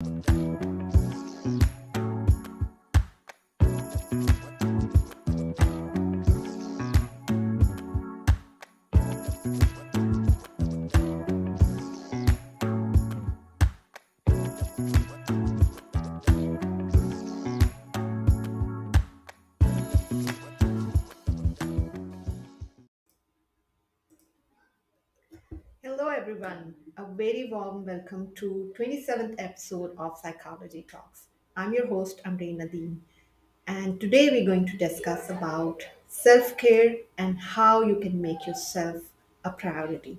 Hello, everyone. A very warm welcome to 27th episode of Psychology Talks. I'm your host, Amreen Nadeem, and today we're going to discuss about self-care and how you can make yourself a priority.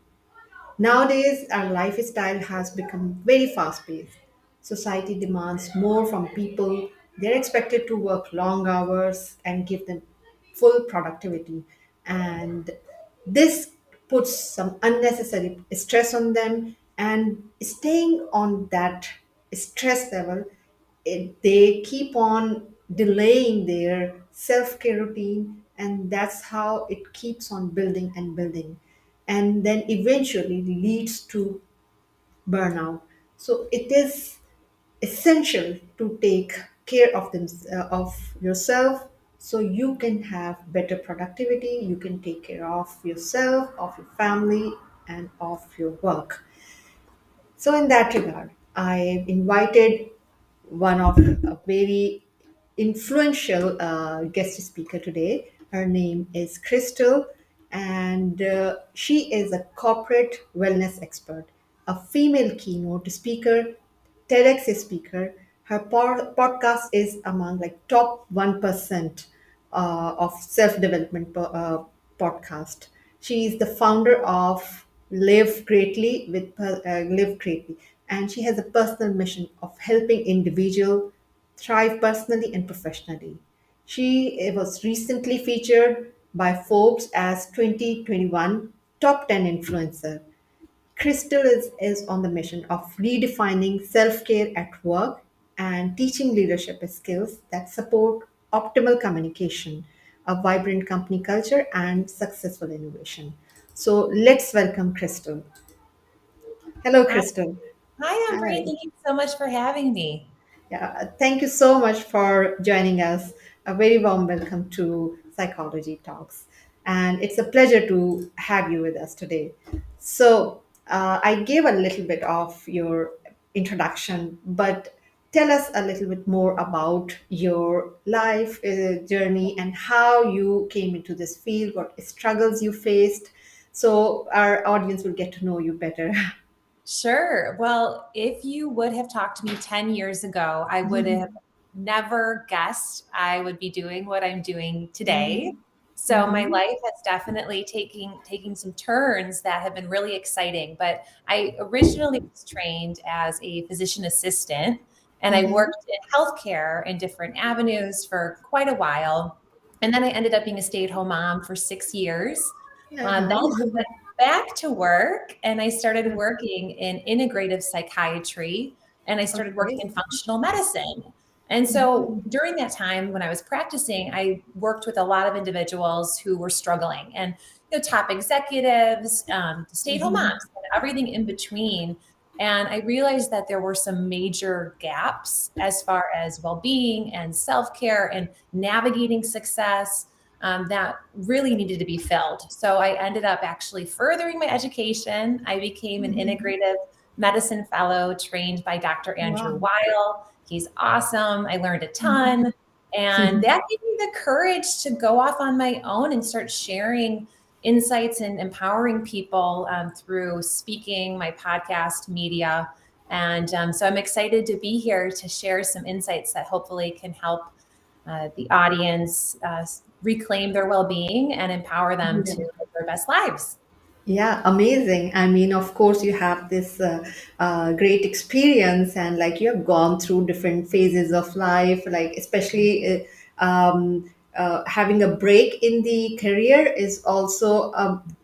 Nowadays, our lifestyle has become very fast paced. Society demands more from people. They're expected to work long hours and give them full productivity. And this puts some unnecessary stress on them. And staying on that stress level, they keep on delaying their self care routine. And that's how it keeps on building and building and then eventually leads to burnout. So it is essential to take care of them of yourself so you can have better productivity, you can take care of yourself, of your family, and of your work. So, in that regard, I invited one of a very influential guest speaker today. Her name is Kristel, and she is a corporate wellness expert, a female keynote speaker, TEDx speaker. Her podcast is among like top 1% of self-development podcast. She is the founder of Live Greatly, and she has a personal mission of helping individual thrive personally and professionally. She was recently featured by Forbes as 2021 top 10 influencer. Crystal is on the mission of redefining self care at work and teaching leadership skills that support optimal communication, a vibrant company culture, and successful innovation. So let's welcome Crystal. Hello, Hi, Crystal. hi, Ambreen. Hi. Thank you so much for having me. Yeah, thank you so much for joining us. A very warm welcome to Psychology Talks. And it's a pleasure to have you with us today. So, I gave a little bit of your introduction, but tell us a little bit more about your life journey and how you came into this field, what struggles you faced, so our audience will get to know you better. Sure. Well, if you would have talked to me 10 years ago, I would have never guessed I would be doing what I'm doing today. So my Mhm. life has definitely taking some turns that have been really exciting. But I originally was trained as a physician assistant, and I Mhm. worked in healthcare in different avenues for quite a while. And then I ended up being a stay-at-home mom for 6 years. Then I Uh-huh. went back to work and I started working in integrative psychiatry and I started working Okay. in functional medicine. And so during that time when I was practicing, I worked with a lot of individuals who were struggling and top executives, stay-at-home Mhm. moms, and everything in between. And I realized that there were some major gaps as far as well-being and self-care and navigating success that really needed to be filled. So I ended up actually furthering my education. I became an Mhm. integrative medicine fellow trained by Dr. Andrew Wow. Weil. He's awesome. I learned a Mhm. ton. And that gave me the courage to go off on my own and start sharing insights and empowering people through speaking, my podcast, media. And so I'm excited to be here to share some insights that hopefully can help the audience reclaim their well-being and empower them to live their best lives. Yeah, amazing. I mean, of course, you have this great experience, and like you have gone through different phases of life, like especially having a break in the career is also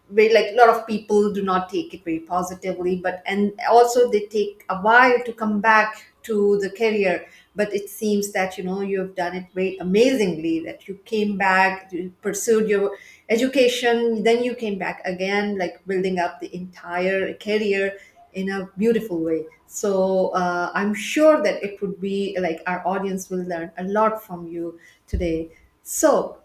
very like a lot of people do not take it very positively, but and also they take a while to come back to the career. But it seems that you have done it very amazingly. That you came back, you pursued your education, then you came back again, like building up the entire career in a beautiful way. So I'm sure that it would be like our audience will learn a lot from you today. So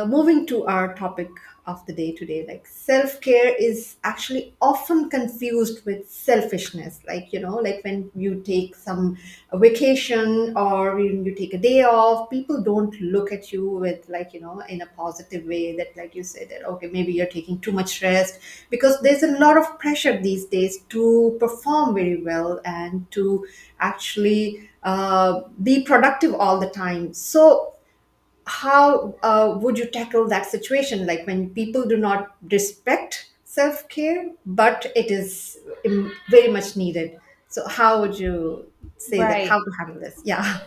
moving to our topic of the day today, like self care is actually often confused with selfishness. Like, like when you take some vacation or when you take a day off, people don't look at you with, like, in a positive way, that, like you said, that okay, maybe you're taking too much rest, because there's a lot of pressure these days to perform very well and to actually be productive all the time. So how would you tackle that situation, like when people do not respect self-care but it is very much needed? So how would you say that, Right. how to handle this? Yeah.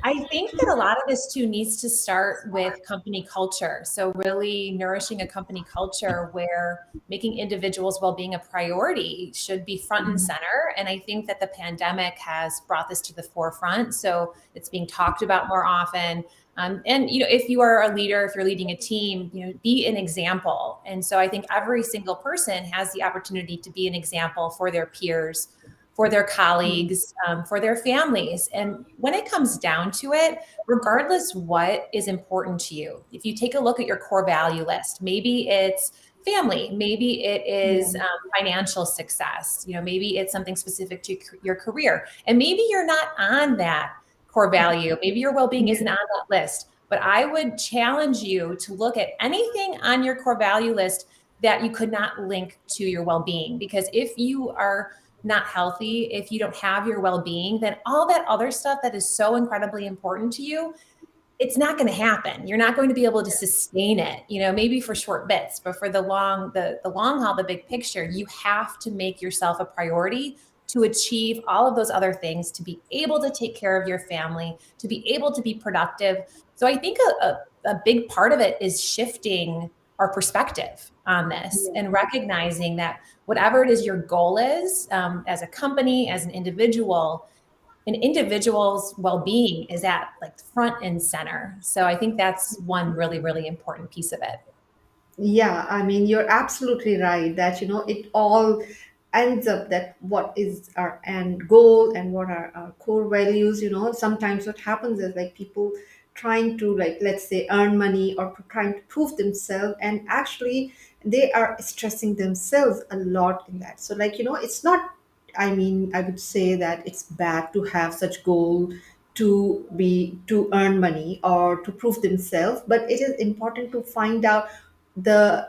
I think that a lot of this too needs to start with company culture. So, really nourishing a company culture where making individuals' well being a priority should be front and center. And I think that the pandemic has brought this to the forefront. So, it's being talked about more often. And if you are a leader, if you're leading a team, be an example. And so I think every single person has the opportunity to be an example for their peers, for their colleagues, for their families. And when it comes down to it, regardless what is important to you, if you take a look at your core value list, maybe it's family, maybe it Yeah. is financial success, maybe it's something specific to your career, and maybe you're not on that core value, maybe your well-being isn't Yeah. on that list. But I would challenge you to look at anything on your core value list that you could not link to your well-being, because if you are not healthy, if you don't have your well being, then all that other stuff that is so incredibly important to you, it's not going to happen. You're not going to be able to sustain it, maybe for short bits, but for the long haul, the big picture, you have to make yourself a priority to achieve all of those other things, to be able to take care of your family, to be able to be productive. So I think a big part of it is shifting our perspective on this Yeah. and recognizing that whatever it is your goal is, as a company, as an individual's well-being is at like front and center. So I think that's one really, really important piece of it. Yeah, I mean, you're absolutely right that, it all ends up that what is our end goal and what are our core values. Sometimes what happens is like people trying to, like, let's say, earn money or trying to prove themselves, and actually they are stressing themselves a lot in that. So, like, it's not, I mean, I would say that it's bad to have such goal to earn money or to prove themselves, but it is important to find out the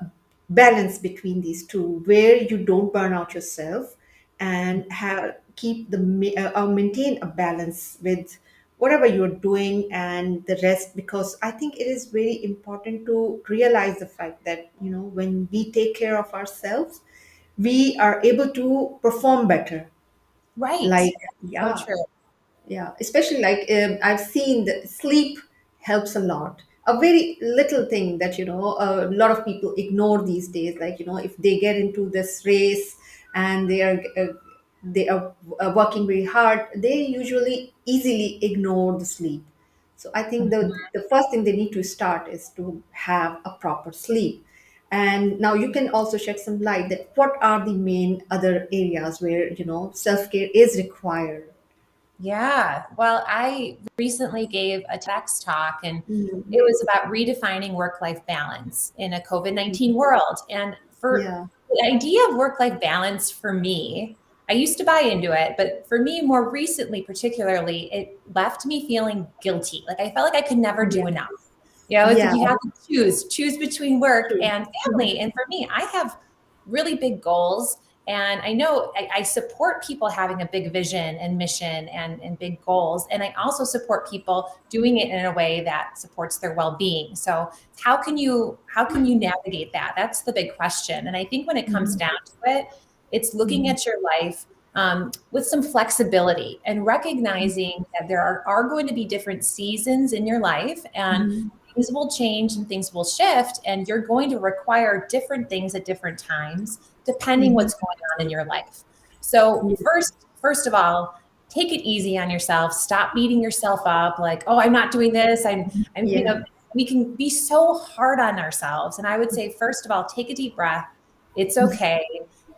balance between these two, where you don't burn out yourself and have keep maintain a balance with whatever you're doing and the rest. Because I think it is very important to realize the fact that, when we take care of ourselves, we are able to perform better. Right. Like, So yeah. true. Yeah, especially like I've seen that sleep helps a lot. A very little thing that, a lot of people ignore these days. Like, if they get into this race and they are working very hard, they usually easily ignore the sleep. So I think the first thing they need to start is to have a proper sleep. And now you can also shed some light that what are the main other areas where, self care is required. Yeah. Well, I recently gave a TEDx talk, and Mm. it was about redefining work life balance in a COVID-19 world. And for Yeah. the idea of work life balance for me, I used to buy into it, but for me, more recently, particularly, it left me feeling guilty. Like I felt like I could never do Yeah. enough. It's like Yeah. you have to choose between work True. and family. And for me, I have really big goals. And I know I support people having a big vision and mission and big goals. And I also support people doing it in a way that supports their well-being. So how can you navigate that? That's the big question. And I think when it comes Mhm. down to it, it's looking Mhm. at your life with some flexibility and recognizing that there are going to be different seasons in your life, and Mhm. things will change and things will shift, and you're going to require different things at different times depending Mhm. what's going on in your life. So Yeah. first of all, take it easy on yourself. Stop beating yourself up like, oh, I'm not doing this. I'm Yeah. we can be so hard on ourselves. And I would say, first of all, take a deep breath. It's okay.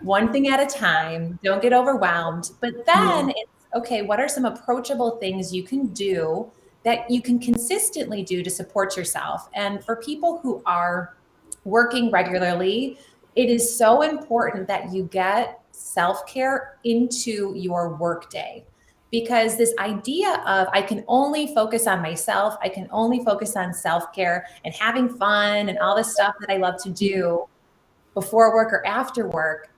one thing at a time. Don't get overwhelmed. But Yeah. then it's okay, what are some approachable things you can do that you can consistently do to support yourself? And for people who are working regularly, it is so important that you get self care into your workday, because this idea of I can only focus on myself, I can only focus on self care and having fun and all this stuff that I love to do before work or after work,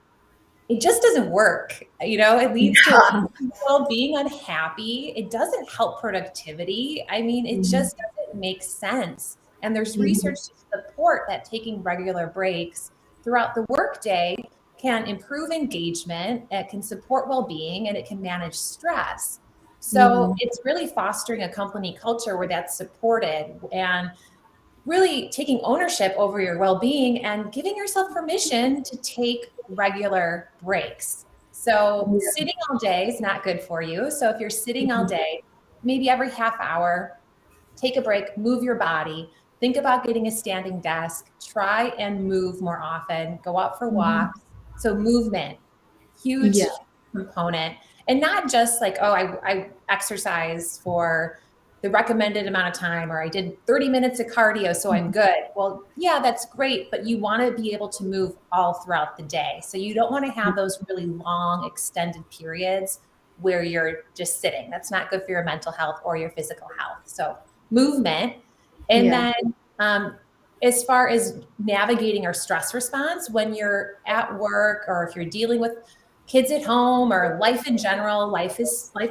it just doesn't work. It leads to a lot of people being unhappy. It doesn't help productivity. I mean, it Mhm. just doesn't make sense. And there's Mhm. research to support that taking regular breaks throughout the workday can improve engagement, it can support well-being, and it can manage stress. So Mhm. it's really fostering a company culture where that's supported, and really taking ownership over your well-being and giving yourself permission to take regular breaks. So Yeah. sitting all day is not good for you. So if you're sitting all Mhm. day, maybe every half hour, take a break, move your body, think about getting a standing desk, try and move more often, go out for Mhm. walks. So movement, Yeah. huge component. And not just like, oh, I exercise for the recommended amount of time, or I did 30 minutes of cardio, so I'm good. Well, yeah, that's great, but you want to be able to move all throughout the day. So you don't want to have those really long, extended periods where you're just sitting. That's not good for your mental health or your physical health. So movement. And Yeah. then as far as navigating our stress response when you're at work, or if you're dealing with kids at home or life in general, life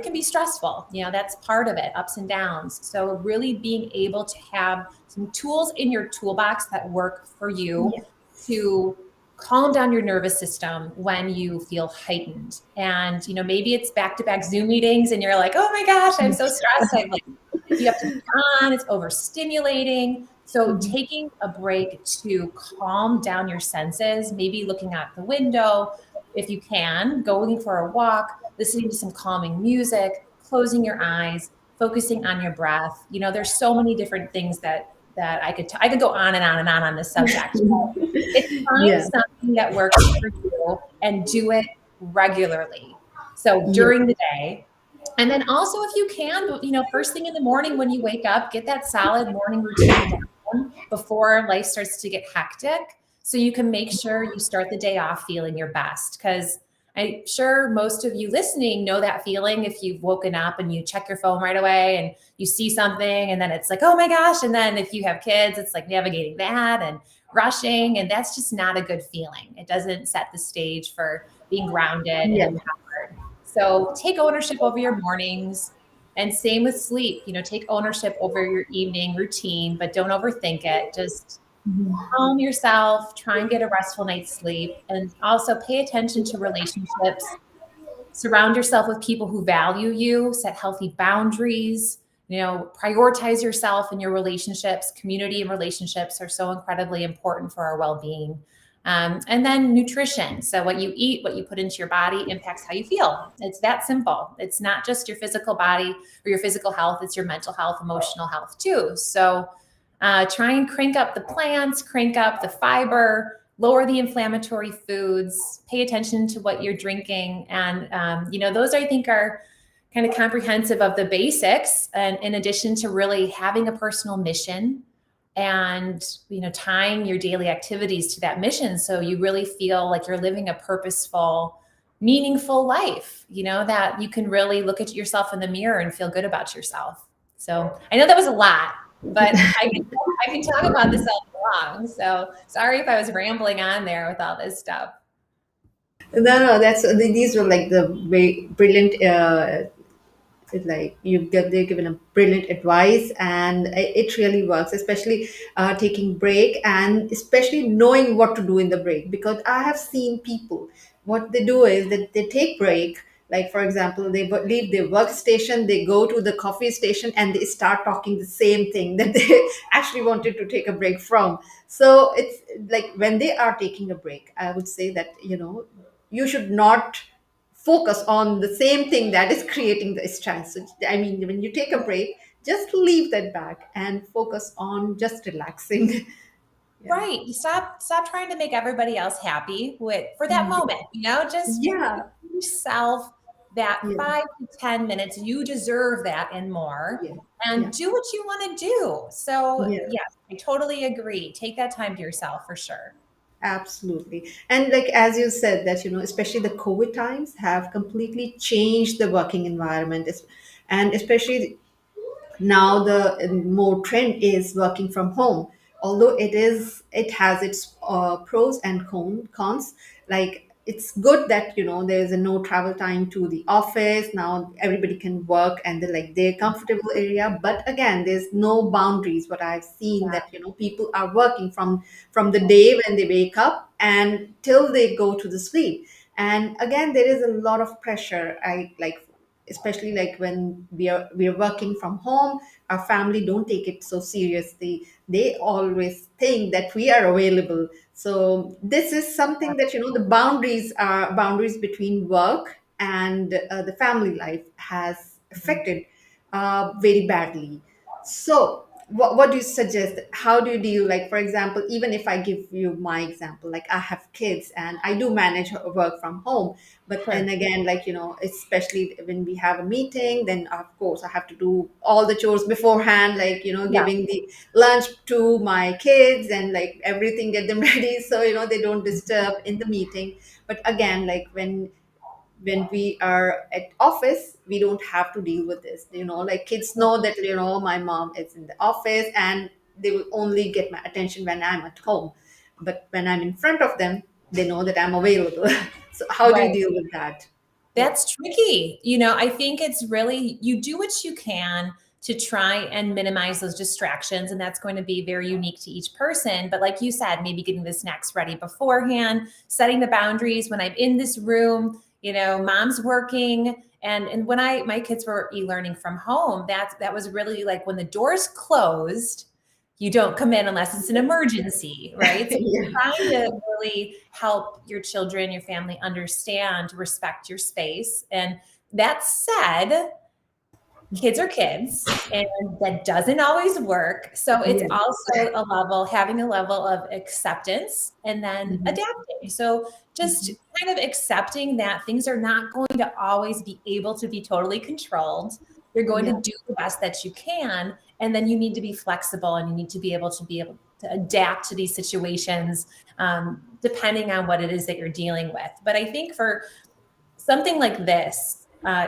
can be stressful. That's part of it, ups and downs. So really being able to have some tools in your toolbox that work for you Yeah. to calm down your nervous system when you feel heightened. And maybe it's back-to-back Zoom meetings and you're like, oh my gosh, I'm so stressed. I'm like, you have to be on, it's overstimulating. So Mhm. taking a break to calm down your senses, maybe looking out the window, if you can, going for a walk, listening to some calming music, closing your eyes, focusing on your breath. There's so many different things that I could go on and on and on this subject. It's find Yeah. something that works for you and do it regularly. So Yeah. during the day, and then also if you can, first thing in the morning when you wake up, get that solid morning routine down before life starts to get hectic, so you can make sure you start the day off feeling your best. Because I'm sure most of you listening know that feeling if you've woken up and you check your phone right away and you see something and then it's like, oh my gosh. And then if you have kids, it's like navigating that and rushing. And that's just not a good feeling. It doesn't set the stage for being grounded and Yeah. empowered. So take ownership over your mornings. And same with sleep, take ownership over your evening routine, but don't overthink it. Just Mhm. calm yourself, try and get a restful night's sleep, and also pay attention to relationships. Surround yourself with people who value you, set healthy boundaries, prioritize yourself and your relationships. Community and relationships are so incredibly important for our well-being. And then nutrition. So what you eat, what you put into your body impacts how you feel. It's that simple. It's not just your physical body or your physical health, it's your mental health, emotional health too. So try and crank up the plants, crank up the fiber, lower the inflammatory foods, pay attention to what you're drinking. And, those I think are kind of comprehensive of the basics. And in addition to really having a personal mission and, tying your daily activities to that mission. So you really feel like you're living a purposeful, meaningful life, that you can really look at yourself in the mirror and feel good about yourself. So I know that was a lot, but I can talk about this all day long. So sorry if I was rambling on there with all this stuff. No, no, these were like the very brilliant. It's like they're given a brilliant advice, and it really works, especially taking break, and especially knowing what to do in the break. Because I have seen people, what they do is that they take break. Like for example, they leave their workstation, they go to the coffee station, and they start talking the same thing that they actually wanted to take a break from. So it's like when they are taking a break, I would say that you should not focus on the same thing that is creating the stress. So, I mean, when you take a break, just leave that back and focus on just relaxing. Yeah. Right. You stop trying to make everybody else happy with for that Yeah. moment, just give Yeah. yourself that Yeah. 5 to 10 minutes. You deserve that and more. Yeah. And Yeah. do what you want to do. So Yeah. yes, I totally agree. Take that time to yourself for sure. Absolutely. And like as you said that, especially the COVID times have completely changed the working environment. And especially now the more trend is working from home, although it has its pros and cons. Like it's good that there's a no travel time to the office. Now everybody can work and they're like their comfortable area, but again there's no boundaries. What I've seen Yeah. that people are working from the day when they wake up and till they go to the sleep. And again there is a lot of pressure, I like, especially like when we are working from home. Our family don't take it so seriously. They always think that we are available. So this is something that the boundaries between work and the family life has affected very badly. So what do you suggest? How do you deal? Like, for example, even if I give you my example, like I have kids and I do manage work from home. But then Sure. again, like, especially when we have a meeting, then of course I have to do all the chores beforehand, like, Yeah. giving the lunch to my kids and like everything, get them ready. So, they don't disturb in the meeting. But again, like when we are at office, we don't have to deal with this, like kids know that my mom is in the office and they will only get my attention when I'm at home. But when I'm in front of them, they know that I'm available. So how do you Right. deal with that? Yeah. That's tricky. I think it's really, you do what you can to try and minimize those distractions. And that's going to be very unique to each person. But like you said, maybe getting the snacks ready beforehand, setting the boundaries when I'm in this room, mom's working. And when my kids were e-learning from home, that was really like when the doors closed, you don't come in unless it's an emergency, right? So Yeah. trying to really help your children, your family understand, respect your space. And that said, kids are kids, and that doesn't always work. So it's Yeah. also having a level of acceptance and then Mhm. adapting. So just Mhm. kind of accepting that things are not going to always be able to be totally controlled. You're going to Yeah. do the best that you can, and then you need to be flexible and you need to be able to adapt to these situations, depending on what it is that you're dealing with. But I think for something like this,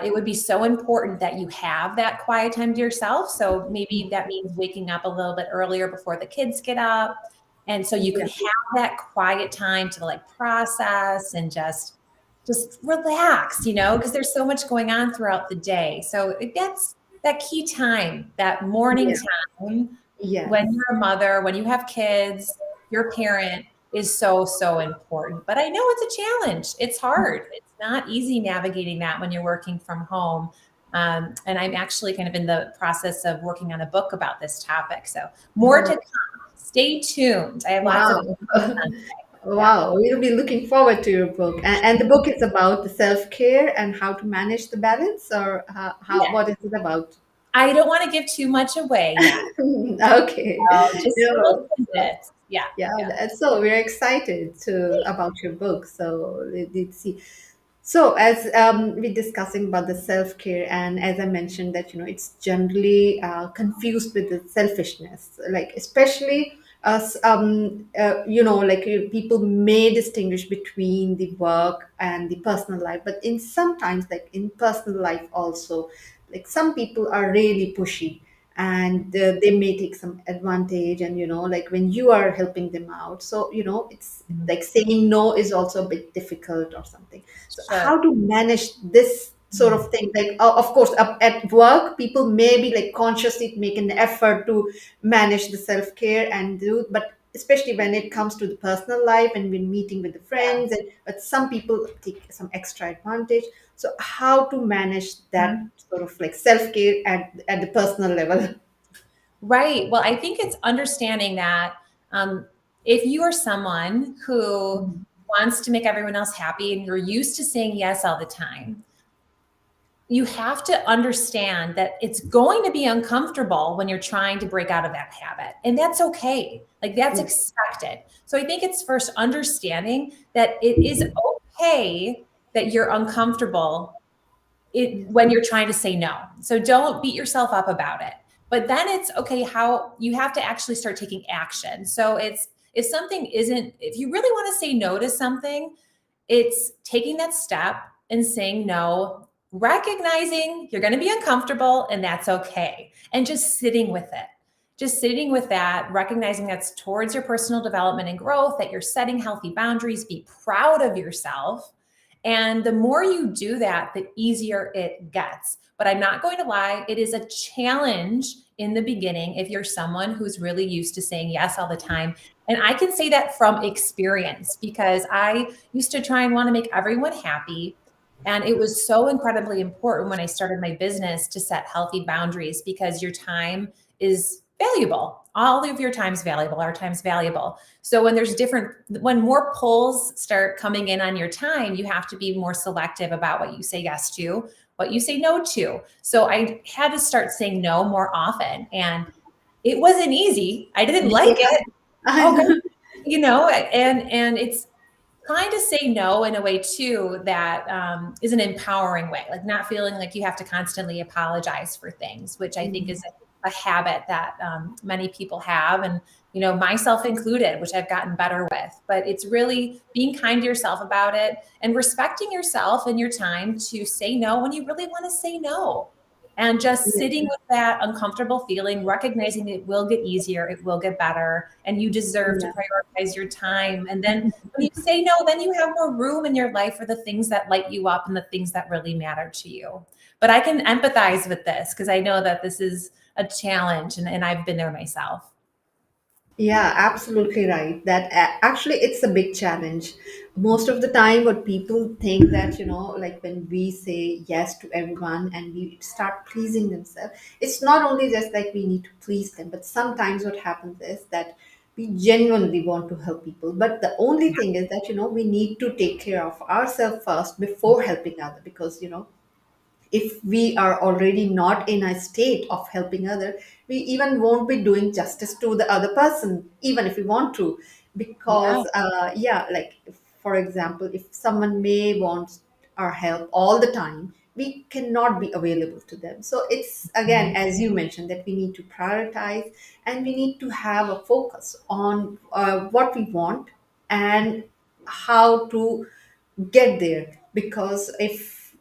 it would be so important that you have that quiet time to yourself. So maybe that means waking up a little bit earlier before the kids get up. And so you can Yeah. have that quiet time to like process and just relax, because there's so much going on throughout the day. So that's that key time, that morning Yeah. time when Yes. you're a mother, when you have kids, your parent is so, so important. But I know it's a challenge. It's hard. It's not easy navigating that when you're working from home. And I'm actually kind of in the process of working on a book about this topic. So more to Oh, come. Stay tuned. I have lots of wow. content. Yeah. Wow, we'll be looking forward to your book. And the book is about the self-care and how to manage the balance, or Yeah. what is it about? I don't want to give too much away yet. Okay. Just a No, little bit. Yeah. yeah, Yeah. so we're excited to about your book. So let's see. So as we're discussing about the self-care, and as I mentioned that it's generally confused with the selfishness, like especially us, like people may distinguish between the work and the personal life, but in sometimes like in personal life also, like some people are really pushy and they may take some advantage, and like when you are helping them out, so it's Mhm. like saying no is also a bit difficult or something. So Sure. how to manage this sort of thing? Like, of course, up at work, people may be like consciously make an effort to manage the self care and do, but especially when it comes to the personal life and when meeting with the Yeah. friends, and but some people take some extra advantage. So how to manage that Mhm. sort of like self care at the personal level? Right. Well, I think it's understanding that um, if you are someone who wants to make everyone else happy and you're used to saying yes all the time, you have to understand that it's going to be uncomfortable when you're trying to break out of that habit. And that's okay. Like that's Yeah. expected. So I think it's first understanding that it is okay that you're uncomfortable Yeah. when you're trying to say no. So don't beat yourself up about it. But then it's okay how you have to actually start taking action. So it's if something isn't, if you really want to say no to something, it's taking that step and saying no, recognizing you're going to be uncomfortable and that's okay. And just sitting with it. Just sitting with that, recognizing that's towards your personal development and growth, that you're setting healthy boundaries, be proud of yourself. And the more you do that, the easier it gets. But I'm not going to lie, it is a challenge in the beginning if you're someone who's really used to saying yes all the time. And I can say that from experience because I used to try and want to make everyone happy. And it was so incredibly important when I started my business to set healthy boundaries because your time is valuable. All of your time is valuable. Our time is valuable. So when more pulls start coming in on your time, you have to be more selective about what you say yes to, what you say no to. So I had to start saying no more often. And it wasn't easy. I didn't like Yeah. it. I Oh, know. and it's trying to say no in a way too that is an empowering way, like not feeling like you have to constantly apologize for things, which I think is a habit that many people have, and myself included, which I've gotten better with. But it's really being kind to yourself about it and respecting yourself and your time to say no when you really want to say no. And just Yeah. sitting with that uncomfortable feeling, recognizing it will get easier, it will get better, and you deserve to Yeah. prioritize your time. And then when you say no, then you have more room in your life for the things that light you up and the things that really matter to you. But I can empathize with this because I know that this is a challenge and I've been there myself. Yeah, absolutely right. That actually it's a big challenge. Most of the time, what people think that, like when we say yes to everyone and we start pleasing themselves, it's not only just like we need to please them, but sometimes what happens is that we genuinely want to help people. But the only thing is that, we need to take care of ourselves first before helping others, because, if we are already not in a state of helping other, we even won't be doing justice to the other person even if we want to, Yeah. because yeah, like for example, if someone may want our help all the time, we cannot be available to them. So it's again, as you mentioned, that we need to prioritize and we need to have a focus on what we want and how to get there, because if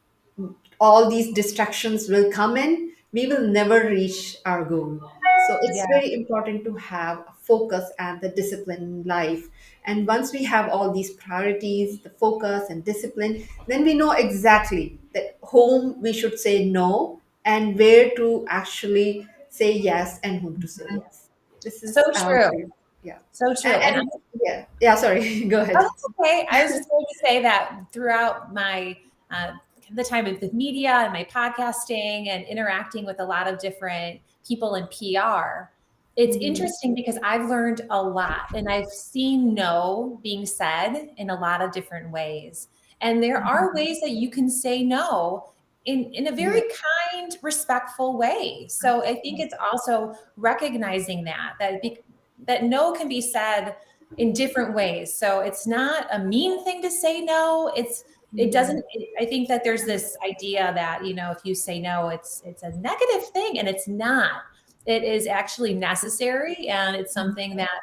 all these distractions will come in, we will never reach our goal. So it's Yeah. very important to have a focus and the discipline in life. And once we have all these priorities, the focus and discipline, then we know exactly that whom we should say no and where to actually say yes and whom to say yes. This So is true. very, yeah. So true. And yeah, yeah, sorry, go Oh, ahead. that's okay. I was just going to say that throughout my uh, the time of the media and my podcasting and interacting with a lot of different people in PR, it's Mhm. interesting because I've learned a lot and I've seen no being said in a lot of different ways. And there are ways that you can say no in a very Yeah. kind, respectful way. So I think it's also recognizing that no can be said in different ways. So it's not a mean thing to say no. It Mhm. doesn't I think that there's this idea that, if you say no, it's a negative thing, and it's not. It is actually necessary, and it's something that,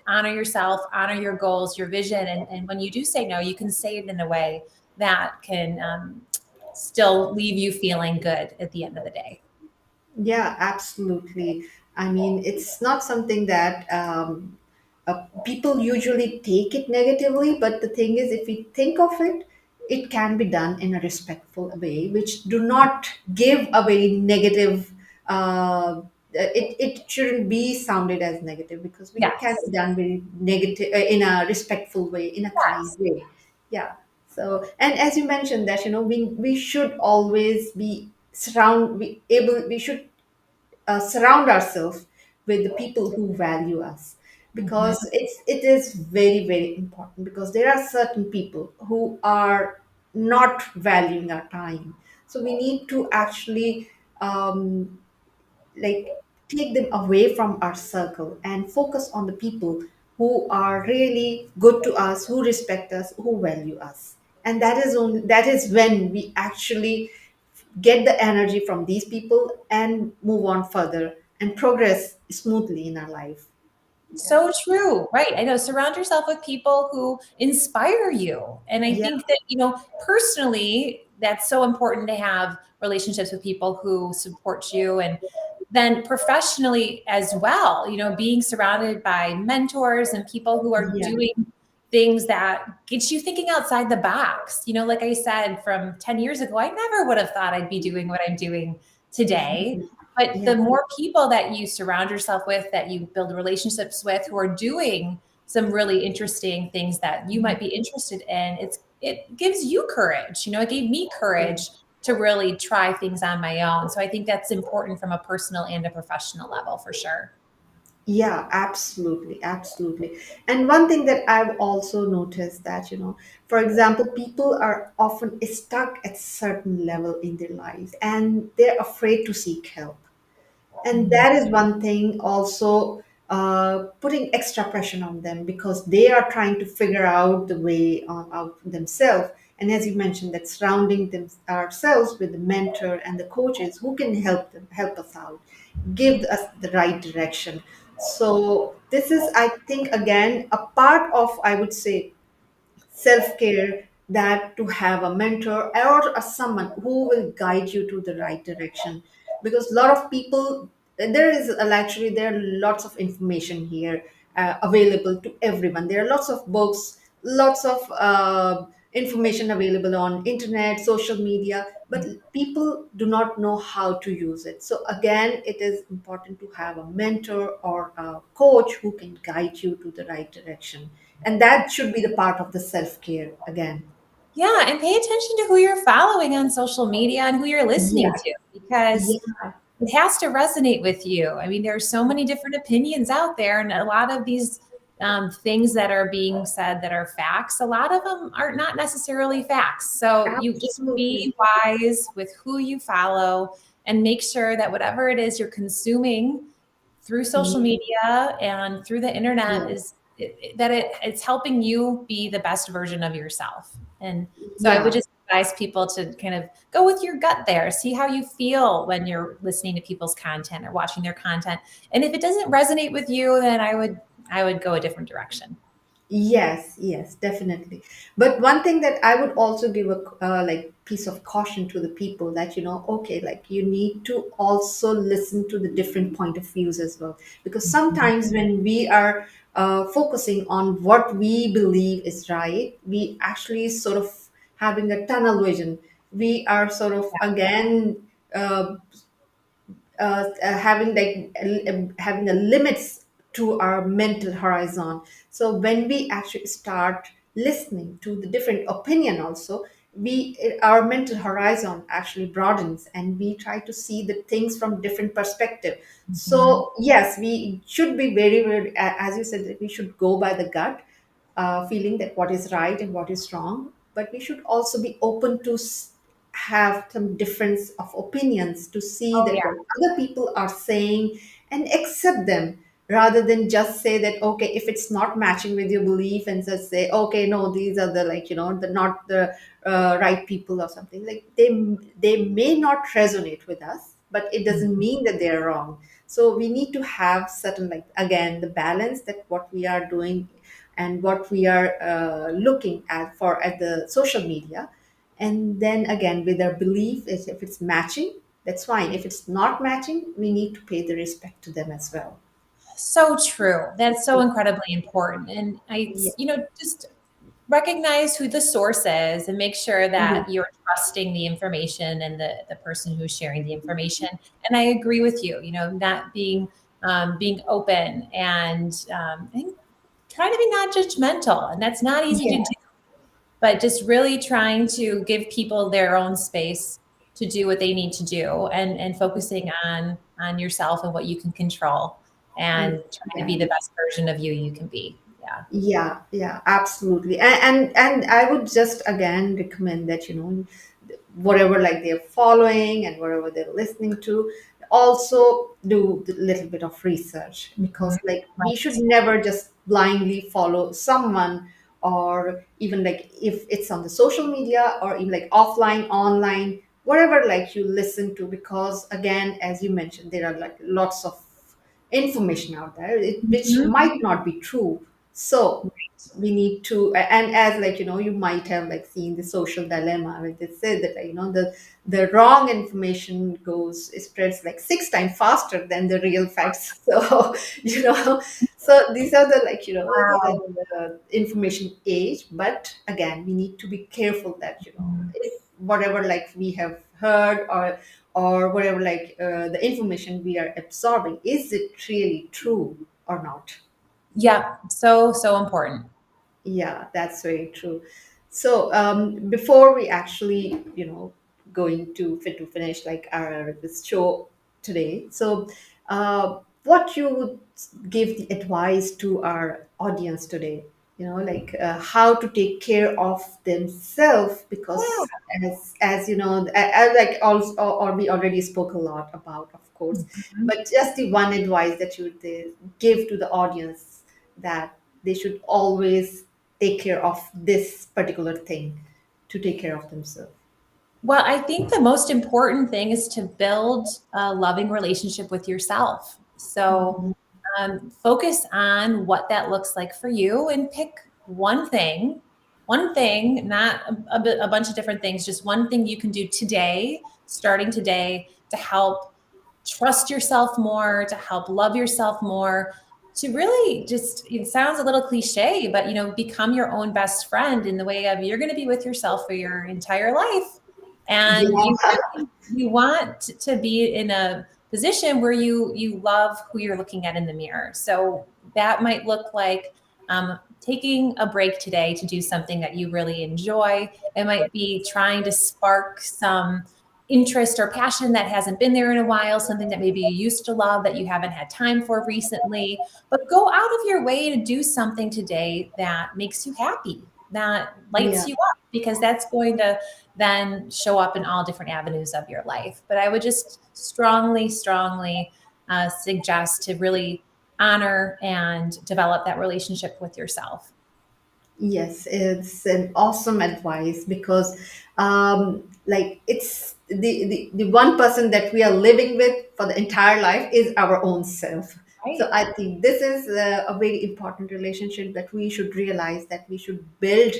honor yourself, honor your goals, your vision, and when you do say no, you can say it in a way that can still leave you feeling good at the end of the day. Yeah, absolutely. I mean, it's not something that people usually take it negatively, but the thing is, if we think of it, it can be done in a respectful way, which do not give a very negative. It shouldn't be sounded as negative, because it can Yes. be done very negative in a respectful way, in a kind Yes. way. Yeah. So, and as you mentioned that, we should always be we should surround ourselves with the people who value us, Mhm. because it is very, very important, because there are certain people who are not valuing our time. So we need to actually um, like take them away from our circle and focus on the people who are really good to us, who respect us, who value us. And that is when we actually get the energy from these people and move on further and progress smoothly in our life. Yeah. So true. Right. I know. Surround yourself with people who inspire you. And I Yeah. think that, personally, that's so important to have relationships with people who support you. And then professionally as well, being surrounded by mentors and people who are Yeah. doing things that get you thinking outside the box. Like I said, from 10 years ago, I never would have thought I'd be doing what I'm doing today. But Yeah. the more people that you surround yourself with, that you build relationships with, who are doing some really interesting things that you might be interested in, it gives you courage. It gave me Yeah. courage to really try things on my own. So I think that's important from a personal and a professional level for sure. Yeah, absolutely, absolutely. And one thing that I've also noticed that, for example, people are often stuck at certain level in their lives and they're afraid to seek help. And Mhm. that is one thing also putting extra pressure on them because they are trying to figure out the way out themselves. And as you mentioned, that surrounding ourselves with the mentor and the coaches who can help us out, give us the right direction. So this is, I think, again a part of, I would say, self-care, that to have a mentor or someone who will guide you to the right direction, because a lot of people, actually there are lots of information here available to everyone. There are lots of books, lots of information available on internet, social media, but people do not know how to use it. So again, it is important to have a mentor or a coach who can guide you to the right direction, and that should be the part of the self-care again. Yeah, and pay attention to who you're following on social media and who you're listening Yeah. to, because Yeah. it has to resonate with you. I mean, there are so many different opinions out there, and a lot of these things that are being said that are facts, a lot of them are not necessarily facts. So you just Absolutely. be wise with who you follow and make sure that whatever it is you're consuming through social Yeah. media and through the internet Yeah. is it's helping you be the best version of yourself. And so I would Yeah. just advise people to kind of go with your gut there, see how you feel when you're listening to people's content or watching their content. And if it doesn't resonate with you, then I would go a different direction. Yes, yes, definitely. But one thing that I would also give a like piece of caution to the people, that okay, like you need to also listen to the different point of views as well, because sometimes when we are focusing on what we believe is right, we actually sort of having a tunnel vision. We are sort of again uh, having a limits to our mental horizon. So when we actually start listening to the different opinion also, we our mental horizon actually broadens and we try to see the things from different perspective. Mhm. So yes, we should be very, very, as you said, we should go by the gut feeling that what is right and what is wrong, but we should also be open to have some difference of opinions to see Oh that yeah. what other people are saying and accept them, rather than just say that okay, if it's not matching with your belief, and just say okay, no, these are the, like, the not the right people or something. Like they may not resonate with us, but it doesn't mean that they're wrong. So we need to have certain, like, again, the balance, that what we are doing and what we are looking at for at the social media. And then again, with our belief, is if it's matching, that's fine. If it's not matching, we need to pay the respect to them as well. So true. That's so incredibly important. And Yeah. just recognize who the source is and make sure Mhm. that you're trusting the information and the person who's sharing the information. And I agree with you, not being open and I think trying to be not judgmental. And that's not easy to Yeah. do, but just really trying to give people their own space to do what they need to do, and focusing on yourself and what you can control, and trying to Yeah. be the best version of you can be. Yeah. Yeah, yeah, absolutely. And I would just again recommend that, whatever like they're following and whatever they're listening to, also do a little bit of research, Mhm. because like we should Right. never just blindly follow someone, or even like if it's on the social media or even like offline, online, whatever like you listen to, because again, as you mentioned, there are like lots of information out there which Mhm. might not be true. So we need to, and as like you might have like seen the social dilemma where they said that the wrong information goes, it spreads like 6 times faster than the real facts. So so these are the like Wow. the information age. But again, we need to be careful that Mhm. if whatever like we have heard, or whatever like the information we are absorbing, is it really true or not? Yeah, so so important. Yeah, that's very true. So before we actually, going to finish like our this show today, so what you would give the advice to our audience today? Like how to take care of themselves, because as you know, I like also, or we already spoke a lot about, of course, Mhm. but just the one advice that you would give to the audience, that they should always take care of this particular thing to take care of themselves. Well, I think the most important thing is to build a loving relationship with yourself. So Mhm. focus on what that looks like for you and pick one thing, not a bunch of different things, just one thing you can do today, starting today, to help trust yourself more, to help love yourself more, to really just, it sounds a little cliche, but become your own best friend in the way of you're going to be with yourself for your entire life. And you Yeah. really, you want to be in a position where you love who you're looking at in the mirror. So that might look like taking a break today to do something that you really enjoy. It might be trying to spark some interest or passion that hasn't been there in a while, something that maybe you used to love that you haven't had time for recently. But go out of your way to do something today that makes you happy, that lights Yeah. you up, because that's going to then show up in all different avenues of your life. But I would just strongly, strongly suggest to really honor and develop that relationship with yourself. Yes, it's an awesome advice, because like it's the one person that we are living with for the entire life is our own self. So Right. I think this is a very important relationship that we should realize, that we should build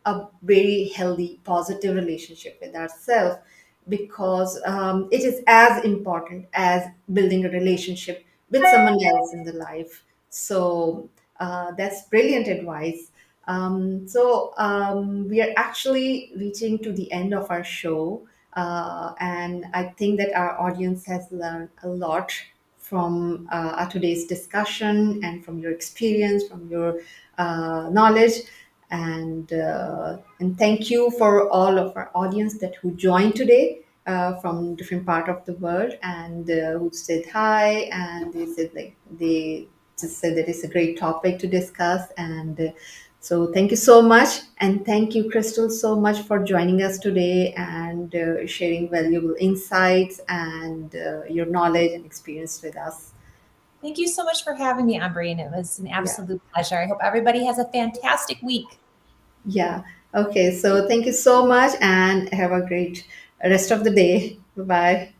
a very healthy, positive relationship with ourselves, because it is as important as building a relationship with someone else in the life. So that's brilliant advice. We are actually reaching to the end of our show, and I think that our audience has learned a lot from our today's discussion, and from your experience, from your knowledge. And thank you for all of our audience that who joined today from different part of the world, and who said hi, and they said like they just said that it's a great topic to discuss. And so thank you so much, and thank you, Crystal, so much for joining us today, and sharing valuable insights and your knowledge and experience with us. Thank you so much for having me, Ambreen. It was an Yeah. absolute pleasure. I hope everybody has a fantastic week. Yeah. Okay. So thank you so much, and have a great rest of the day. Bye bye.